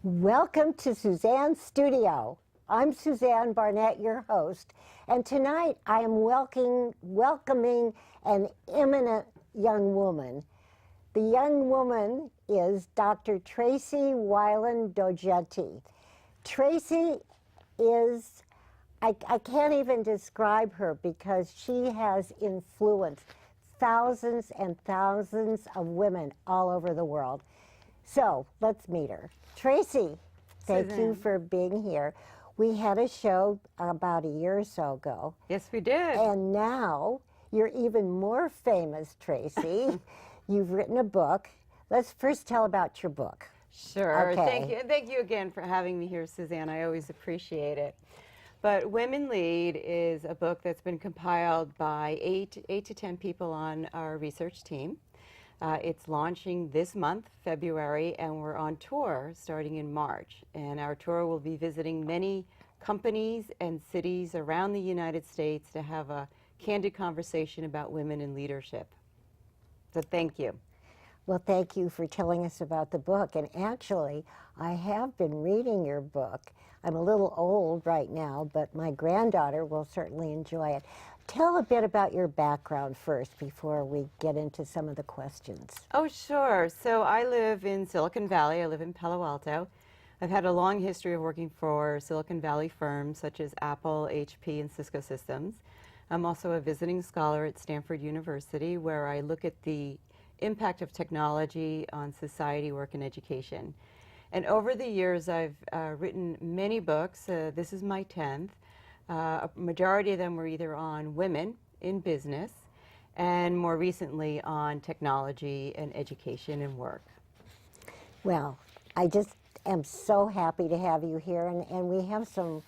Welcome to Suzanne Studio. I'm Suzanne Barnett, your host, and tonight I am welcoming an eminent young woman. The young woman is Dr. Tracey Wilen-Daugenti. Tracey is, I can't even describe her because she has influenced thousands and thousands of women all over the world. So let's meet her. Tracey, thank you for being here. We had a show about a year or so ago. Yes, we did. And now you're even more famous, Tracey. You've written a book. Let's first tell about your book. Sure. Okay. Thank you. And thank you again for having me here, Suzanne. I always appreciate it. But Women Lead is a book that's been compiled by eight to 10 people on our research team. It's launching this month, February, and we're on tour starting in March. And our tour will be visiting many companies and cities around the United States to have a candid conversation about women in leadership. So thank you. Well, thank you for telling us about the book. And actually, I have been reading your book. I'm a little old right now, but my granddaughter will certainly enjoy it. Tell a bit about your background first before we get into some of the questions. Oh, sure. So I live in Silicon Valley. I live in Palo Alto. I've had a long history of working for Silicon Valley firms such as Apple, HP, and Cisco Systems. I'm also a visiting scholar at Stanford University, where I look at the impact of technology on society, work, and education. And over the years, I've written many books. This is my 10th. A majority of them were either on women in business and more recently on technology and education and work. Well, I just am so happy to have you here, and we have some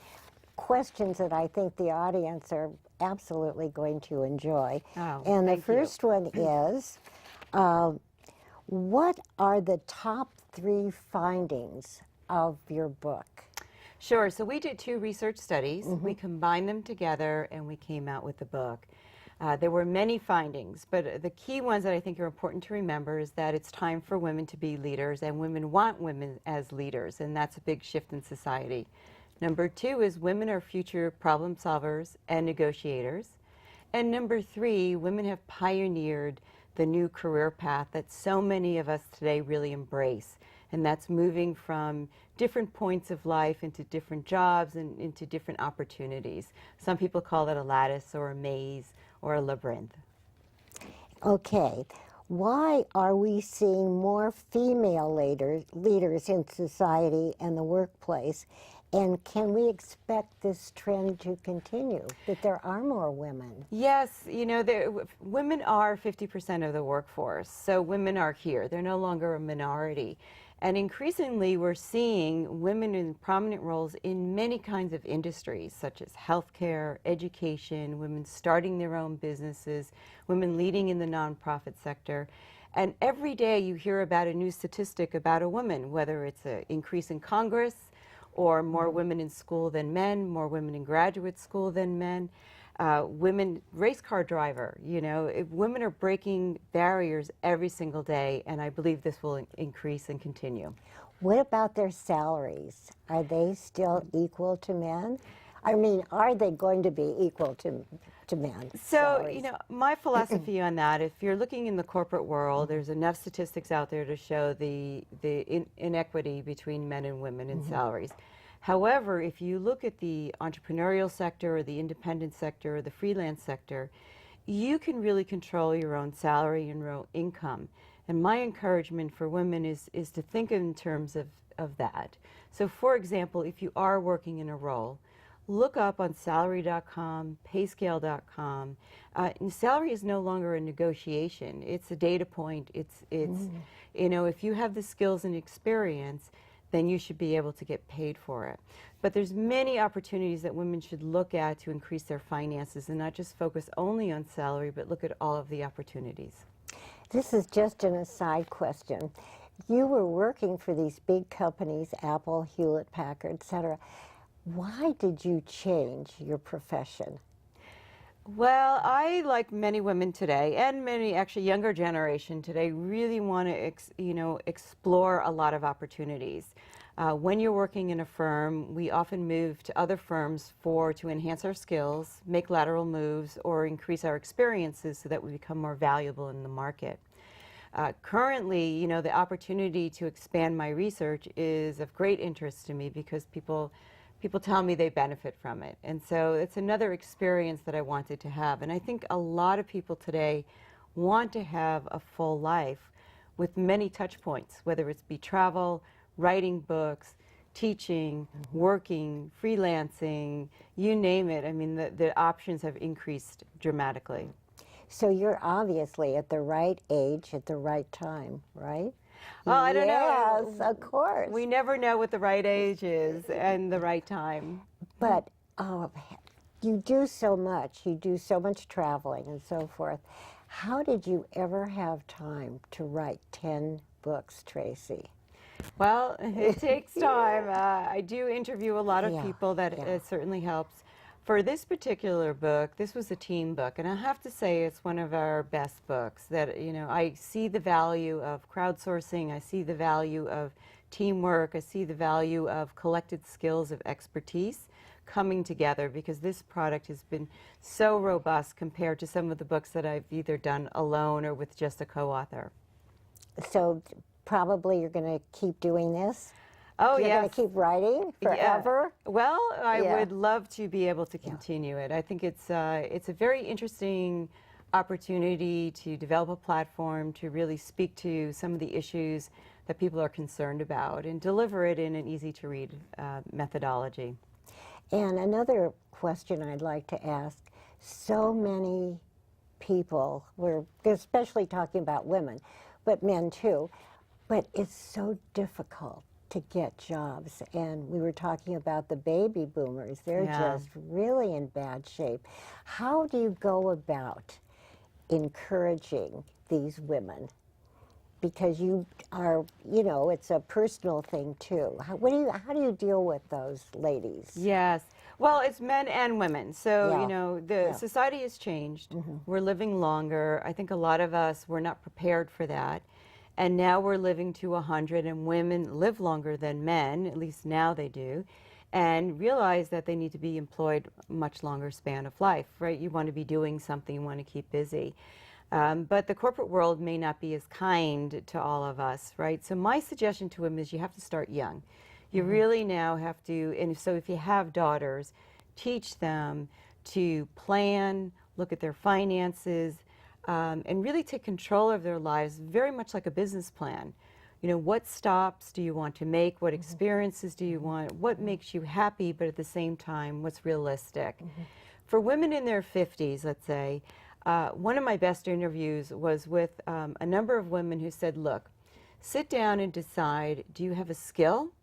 questions that I think the audience are absolutely going to enjoy. Oh, and the thank first you. one is, what are the top 3 findings of your book? Sure. So we did 2 research studies. We combined them together and we came out with the book. There were many findings, but the key ones that I think are important to remember is that it's time for women to be leaders, and women want women as leaders, and that's a big shift in society. Number 2 is women are future problem solvers and negotiators. And number 3, women have pioneered the new career path that so many of us today really embrace. And that's moving from different points of life into different jobs and into different opportunities. Some people call it a lattice or a maze or a labyrinth. Okay. Why are we seeing more female leaders in society and the workplace? And can we expect this trend to continue, that there are more women? Yes, you know, women are 50% of the workforce, so women are here. They're no longer a minority. And increasingly, we're seeing women in prominent roles in many kinds of industries, such as healthcare, education, women starting their own businesses, women leading in the nonprofit sector. And every day you hear about a new statistic about a woman, whether it's an increase in Congress, or more women in school than men, more women in graduate school than men. Women, race car driver, you know, women are breaking barriers every single day, and I believe this will increase and continue. What about their salaries? Are they still equal to men? I mean, are they going to be equal to men? So, salaries? you know, my philosophy on that, if you're looking in the corporate world, there's enough statistics out there to show the inequity between men and women in salaries. However, if you look at the entrepreneurial sector or the independent sector or the freelance sector, you can really control your own salary and your own income. And my encouragement for women is to think in terms of that. So for example, if you are working in a role, look up on salary.com, payscale.com. Salary is no longer a negotiation. It's a data point. It's you know, if you have the skills and experience, then you should be able to get paid for it. But there's many opportunities that women should look at to increase their finances and not just focus only on salary, but look at all of the opportunities. This is just an aside question. You were working for these big companies, Apple, Hewlett-Packard, etc. Why did you change your profession? Well, I, like many women today, and many actually younger generation today, really want to explore a lot of opportunities. When you're working in a firm, we often move to other firms to enhance our skills, make lateral moves, or increase our experiences so that we become more valuable in the market. Currently, you know, the opportunity to expand my research is of great interest to me because people tell me they benefit from it. And so it's another experience that I wanted to have. And I think a lot of people today want to have a full life with many touch points, whether it's be travel, writing books, teaching, working, freelancing, you name it. I mean, the options have increased dramatically. So you're obviously at the right age at the right time, right? Well, I don't know. Yes, of course. We never know what the right age is and the right time. But you do so much. You do so much traveling and so forth. How did you ever have time to write 10 books, Tracey? Well, it takes time. I do interview a lot of people. That certainly helps. For this particular book, this was a team book, and I have to say it's one of our best books. That, you know, I see the value of crowdsourcing, I see the value of teamwork, I see the value of collected skills of expertise coming together, because this product has been so robust compared to some of the books that I've either done alone or with just a co-author. So probably you're going to keep doing this? Oh, You're yes. going to keep writing forever? Yeah. Well, I would love to be able to continue it. I think it's a very interesting opportunity to develop a platform to really speak to some of the issues that people are concerned about and deliver it in an easy-to-read methodology. And another question I'd like to ask, so many people, we're especially talking about women, but men too, but it's so difficult to get jobs. And we were talking about the baby boomers. They're just really in bad shape. How do you go about encouraging these women? Because you are, you know, it's a personal thing too. How do you deal with those ladies? Yes. Well, it's men and women. So, you know, the society has changed. We're living longer. I think a lot of us were not prepared for that. And now we're living to 100, and women live longer than men, at least now they do, and realize that they need to be employed much longer span of life, right? You want to be doing something, you want to keep busy. But the corporate world may not be as kind to all of us, right? So my suggestion to them is you have to start young. You really now have to, and so if you have daughters, teach them to plan, look at their finances, and really take control of their lives, very much like a business plan. You know, what stops do you want to make? What experiences do you want? What makes you happy, but at the same time, what's realistic? For women in their 50s, let's say, one of my best interviews was with a number of women who said, look, sit down and decide, do you have a skill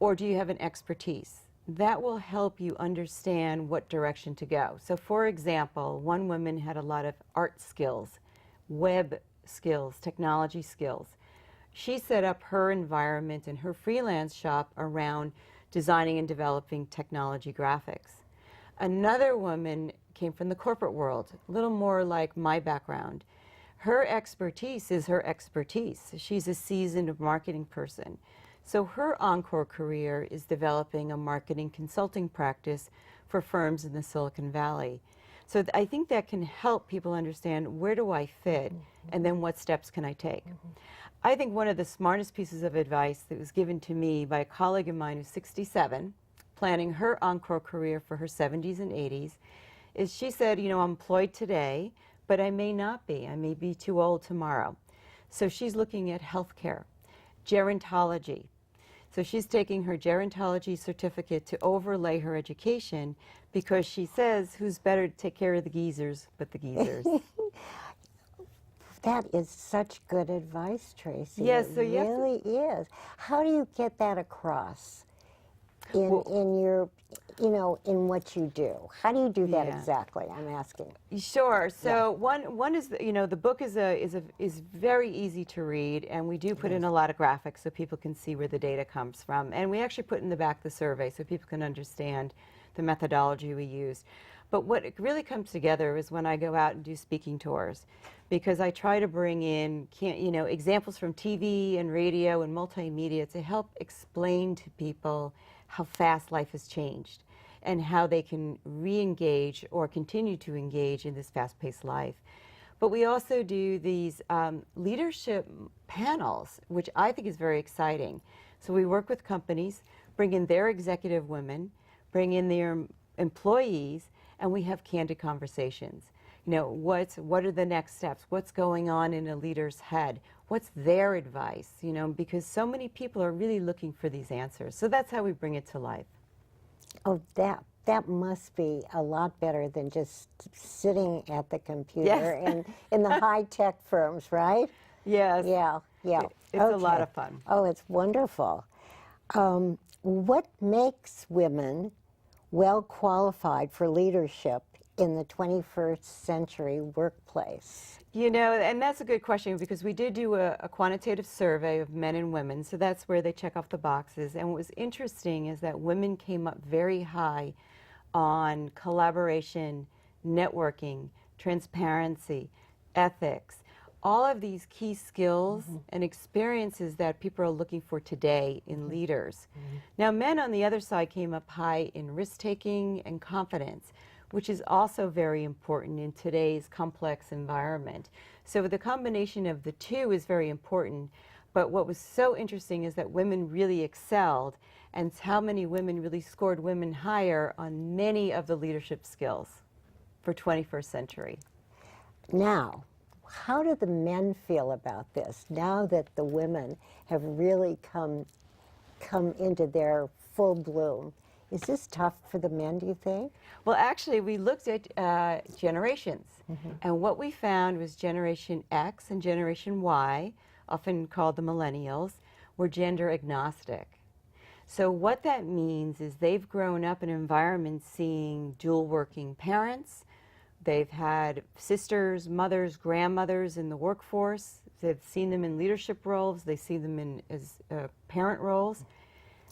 or do you have an expertise? That will help you understand what direction to go. So for example, one woman had a lot of art skills, web skills, technology skills. She set up her environment and her freelance shop around designing and developing technology graphics. Another woman came from the corporate world, a little more like my background. Her expertise is her expertise. She's a seasoned marketing person. So her encore career is developing a marketing consulting practice for firms in the Silicon Valley. So I think that can help people understand, where do I fit, and then what steps can I take? I think one of the smartest pieces of advice that was given to me by a colleague of mine who's 67, planning her encore career for her 70s and 80s, is she said, you know, I'm employed today, but I may not be. I may be too old tomorrow. So she's looking at healthcare, gerontology. So she's taking her gerontology certificate to overlay her education, because she says, who's better to take care of the geezers but the geezers? That is such good advice, Tracey. Yes, it so you really is. How do you get that across in your, you know, in what you do? How do you do that exactly? I'm asking. Sure. So one is, you know, the book is very easy to read, and we do put in a lot of graphics so people can see where the data comes from, and we actually put in the back the survey so people can understand the methodology we used. But what it really comes together is when I go out and do speaking tours, because I try to bring in, examples from TV and radio and multimedia to help explain to people how fast life has changed and how they can re-engage or continue to engage in this fast-paced life. But we also do these leadership panels, which I think is very exciting. So we work with companies, bring in their executive women, bring in their employees, and we have candid conversations. What are the next steps? What's going on in a leader's head? What's their advice? Because so many people are really looking for these answers. So that's how we bring it to life. Oh, that must be a lot better than just sitting at the computer Yes. and in the high-tech firms, right? Yes. Yeah. It's a lot of fun. Oh, it's wonderful. What makes women well qualified for leadership in the 21st century workplace? And that's a good question, because we did do a quantitative survey of men and women, so that's where they check off the boxes. And what was interesting is that women came up very high on collaboration, networking, transparency, ethics, all of these key skills and experiences that people are looking for today in leaders. Now, men on the other side came up high in risk-taking and confidence, which is also very important in today's complex environment. So the combination of the two is very important. But what was so interesting is that women really excelled, and how many women really scored women higher on many of the leadership skills for 21st century. Now, how do the men feel about this now that the women have really come into their full bloom? Is this tough for the men, do you think? Well, actually, we looked at generations, and what we found was Generation X and Generation Y, often called the millennials, were gender agnostic. So what that means is they've grown up in environments seeing dual working parents. They've had sisters, mothers, grandmothers in the workforce. They've seen them in leadership roles. They see them as parent roles.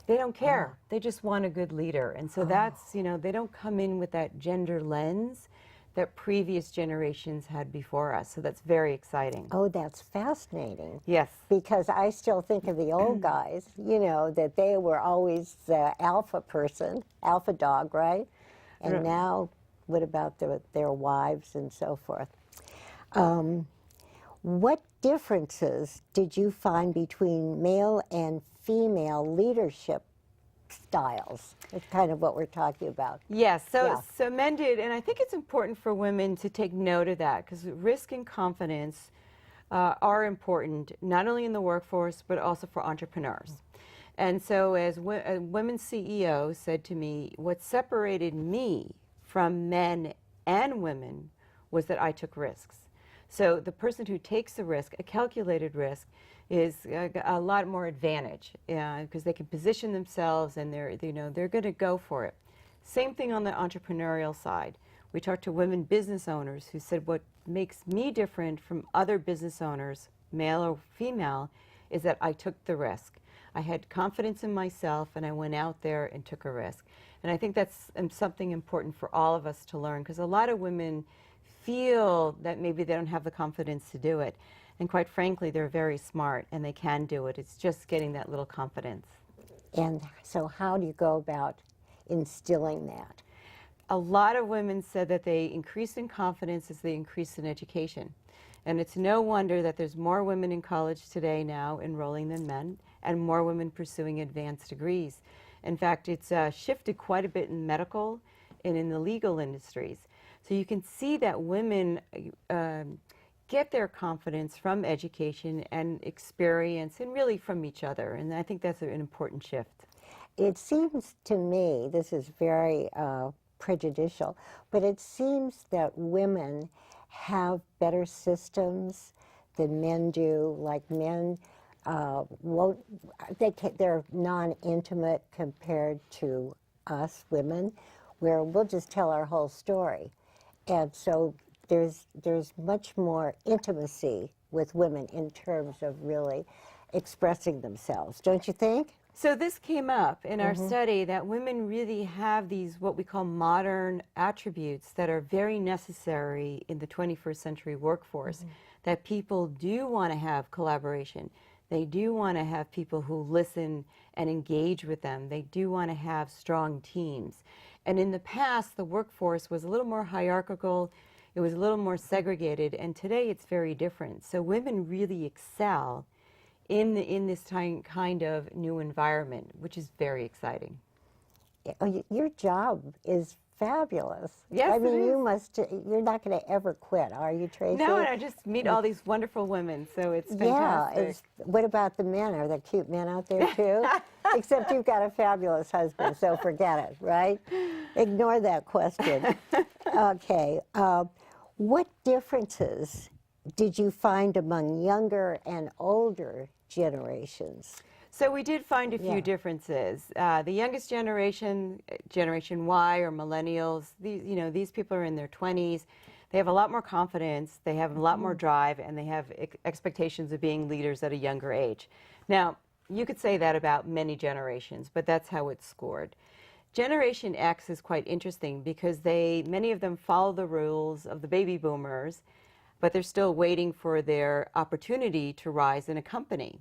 They don't care. They just want a good leader. And so that's, they don't come in with that gender lens that previous generations had before us. So that's very exciting. Oh, that's fascinating. Yes. Because I still think of the old guys, that they were always the alpha person, alpha dog, right? And now, what about their wives and so forth? What differences did you find between male and female leadership styles? It's kind of what we're talking about. Yes, so men did, and I think it's important for women to take note of that, because risk and confidence are important, not only in the workforce, but also for entrepreneurs. And so as a women CEO said to me, what separated me from men and women was that I took risks. So the person who takes the risk, a calculated risk, is a lot more advantage because they can position themselves and they're going to go for it. Same thing on the entrepreneurial side. We talked to women business owners who said what makes me different from other business owners, male or female, is that I took the risk. I had confidence in myself and I went out there and took a risk. And I think that's something important for all of us to learn, because a lot of women feel that maybe they don't have the confidence to do it. And quite frankly, they're very smart and they can do it. It's just getting that little confidence. And so how do you go about instilling that? A lot of women said that they increase in confidence as they increase in education. And it's no wonder that there's more women in college today now enrolling than men, and more women pursuing advanced degrees. In fact, it's shifted quite a bit in medical and in the legal industries. So you can see that women get their confidence from education and experience, and really from each other. And I think that's an important shift. It seems to me, this is very prejudicial, but it seems that women have better systems than men do. Like men they're non-intimate compared to us women, where we'll just tell our whole story. And so there's much more intimacy with women in terms of really expressing themselves, don't you think? So this came up in our study that women really have these what we call modern attributes that are very necessary in the 21st century workforce, that people do want to have collaboration. They do want to have people who listen and engage with them. They do want to have strong teams. And in the past, the workforce was a little more hierarchical. It was a little more segregated. And today it's very different. So women really excel in this kind of new environment, which is very exciting. Your job is fabulous. Yes, I mean, it you is. must. You're not going to ever quit, are you, Tracy? No, and I just meet all these wonderful women, so it's Yeah. fantastic. What about the men? Are there cute men out there too? Except you've got a fabulous husband, so forget it, right? Ignore that question. Okay. What differences did you find among younger and older generations? So we did find a Yeah. few differences. The youngest generation, Generation Y or millennials, these people are in their 20s. They have a lot more confidence, they have a lot more drive, and they have expectations of being leaders at a younger age. Now, you could say that about many generations, but that's how it's scored. Generation X is quite interesting because many of them follow the rules of the baby boomers, but they're still waiting for their opportunity to rise in a company.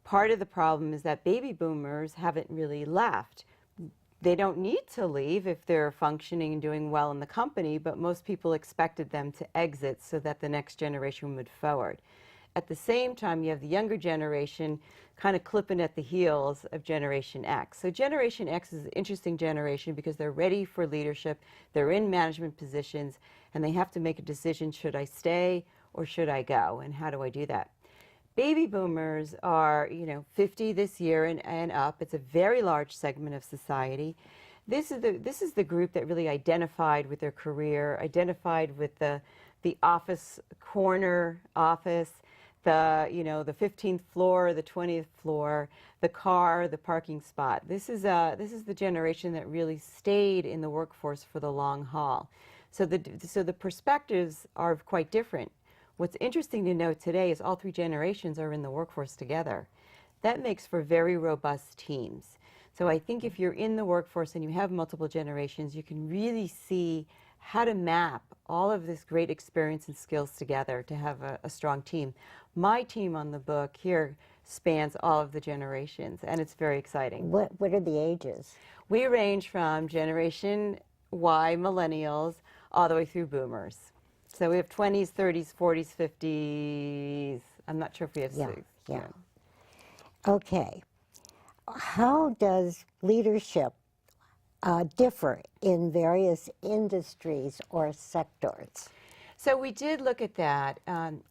Part of the problem is that baby boomers haven't really left. They don't need to leave if they're functioning and doing well in the company, but most people expected them to exit so that the next generation would move forward. At the same time, you have the younger generation kind of clipping at the heels of Generation X. So Generation X is an interesting generation because they're ready for leadership, they're in management positions, and they have to make a decision, should I stay or should I go, and how do I do that? Baby boomers are, 50 this year and up. It's a very large segment of society. This is the group that really identified with their career, identified with the office, corner office, the 15th floor, the 20th floor, the car, the parking spot. This is the generation that really stayed in the workforce for the long haul. So the perspectives are quite different. What's interesting to note today is all three generations are in the workforce together. That makes for very robust teams. So I think if you're in the workforce and you have multiple generations, you can really see how to map all of this great experience and skills together to have a strong team. My team on the book here spans all of the generations, and it's very exciting. What are the ages? We range from Generation Y, millennials, all the way through boomers. So we have 20s, 30s, 40s, 50s. I'm not sure if we have Yeah, six. yeah. Okay. How does leadership differ in various industries or sectors? So we did look at that.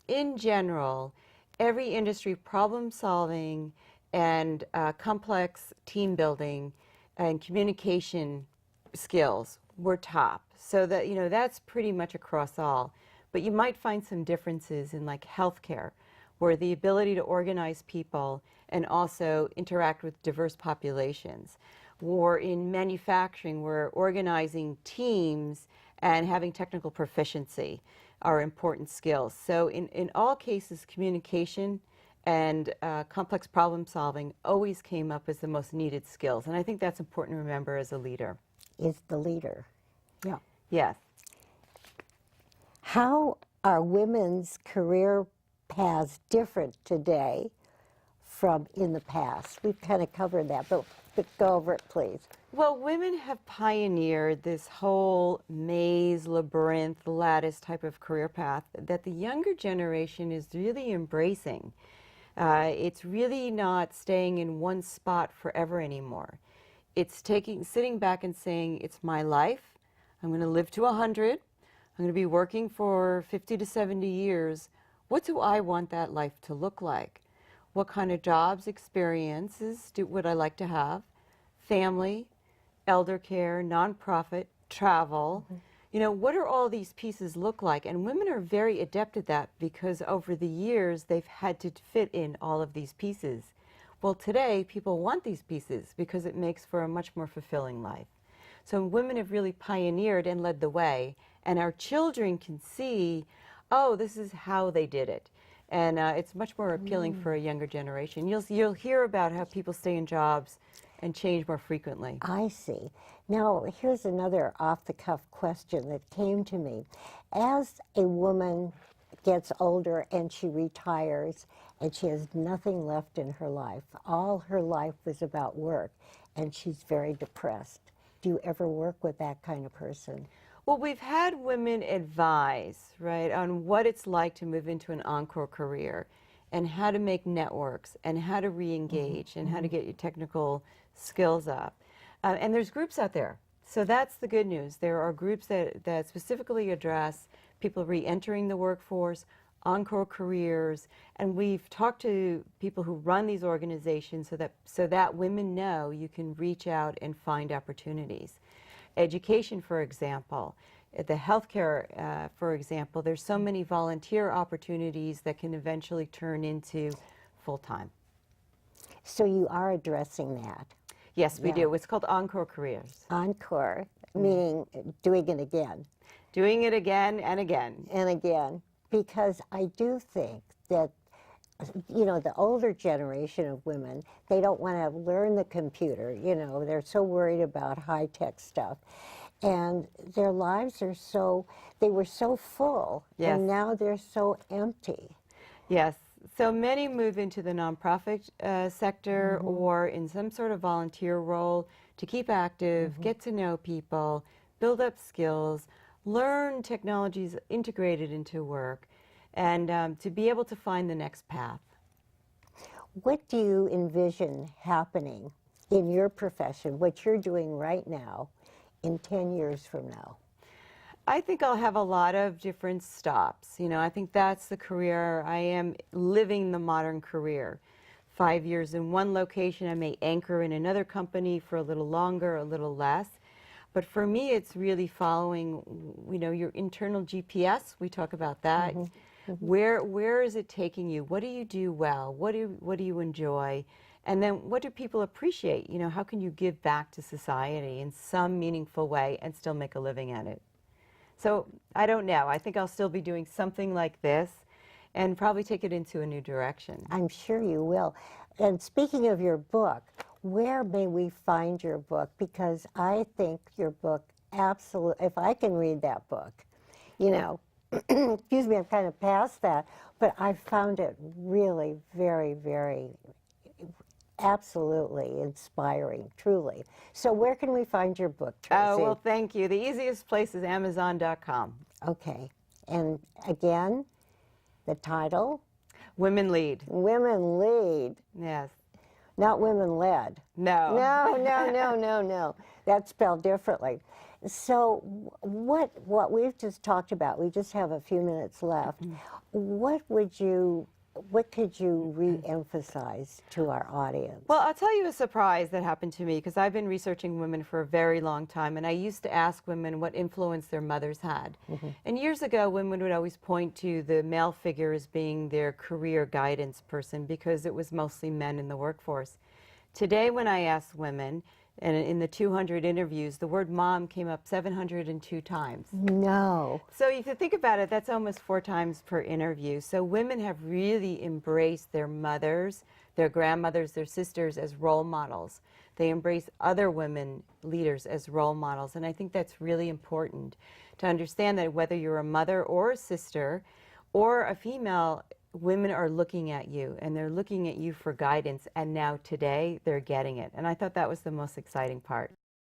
In general, every industry problem solving and complex team building and communication skills were top. So that, that's pretty much across all. But you might find some differences in like healthcare, where the ability to organize people and also interact with diverse populations, or in manufacturing, where organizing teams and having technical proficiency are important skills. So in all cases, communication and complex problem solving always came up as the most needed skills. And I think that's important to remember as a leader. Is the leader. Yeah. Yes. How are women's career paths different today from in the past? We've kind of covered that, but go over it, please. Well, women have pioneered this whole maze, labyrinth, lattice type of career path that the younger generation is really embracing. It's really not staying in one spot forever anymore. It's sitting back and saying, it's my life. I'm going to live to 100. I'm going to be working for 50 to 70 years. What do I want that life to look like? What kind of jobs, experiences would I like to have? Family, elder care, nonprofit, travel. What are all these pieces look like? And women are very adept at that because over the years they've had to fit in all of these pieces. Well, today people want these pieces because it makes for a much more fulfilling life. So women have really pioneered and led the way, and our children can see, oh, this is how they did it. And it's much more appealing for a younger generation. You'll hear about how people stay in jobs and change more frequently. I see. Now, here's another off-the-cuff question that came to me. As a woman gets older and she retires and she has nothing left in her life, all her life was about work, and she's very depressed. Do you ever work with that kind of person? Well, we've had women advise, right, on what it's like to move into an encore career and how to make networks and how to re-engage and how to get your technical skills up. And there's groups out there. So that's the good news. There are groups that specifically address people re-entering the workforce, encore careers, and we've talked to people who run these organizations so that women know you can reach out and find opportunities. Education, for example, the healthcare, for example, there's so many volunteer opportunities that can eventually turn into full-time. So you are addressing that. Yes, we do. It's called Encore Careers. Encore, meaning doing it again. Doing it again and again. And again, because I do think that, you know, the older generation of women, they don't want to learn the computer, you know, they're so worried about high-tech stuff. And their lives are so, they were so full, Yes. and now they're so empty. Yes. So many move into the nonprofit sector or in some sort of volunteer role to keep active, get to know people, build up skills, learn technologies integrated into work, and to be able to find the next path. What do you envision happening in your profession, what you're doing right now, in 10 years from now? I think I'll have a lot of different stops. You know, I think that's the career. I am living the modern career. 5 years in one location, I may anchor in another company for a little longer, a little less. But for me, it's really following, you know, your internal GPS. We talk about that. Where is it taking you? What do you do well? What do you enjoy? And then what do people appreciate? You know, how can you give back to society in some meaningful way and still make a living at it? So I don't know. I think I'll still be doing something like this and probably take it into a new direction. I'm sure you will. And speaking of your book, where may we find your book? Because I think your book absolutely, if I can read that book, you know, excuse me, I'm kind of past that, but I found it really very, very, absolutely inspiring, truly. So where can we find your book, Tracy? Oh, well, thank you. The easiest place is Amazon.com. Okay. And again, the title? Women Lead. Women Lead. Yes. Not women led. No. No. That's spelled differently. So what we've just talked about, we just have a few minutes left. What could you re-emphasize to our audience? Well, I'll tell you a surprise that happened to me because I've been researching women for a very long time, and I used to ask women what influence their mothers had. And years ago, women would always point to the male figure as being their career guidance person because it was mostly men in the workforce. Today, when I ask women, and in the 200 interviews, the word mom came up 702 times. No. So if you think about it, that's almost 4 times per interview. So women have really embraced their mothers, their grandmothers, their sisters as role models. They embrace other women leaders as role models. And I think that's really important to understand that whether you're a mother or a sister or a female, women are looking at you, and they're looking at you for guidance, and now today they're getting it. And I thought that was the most exciting part.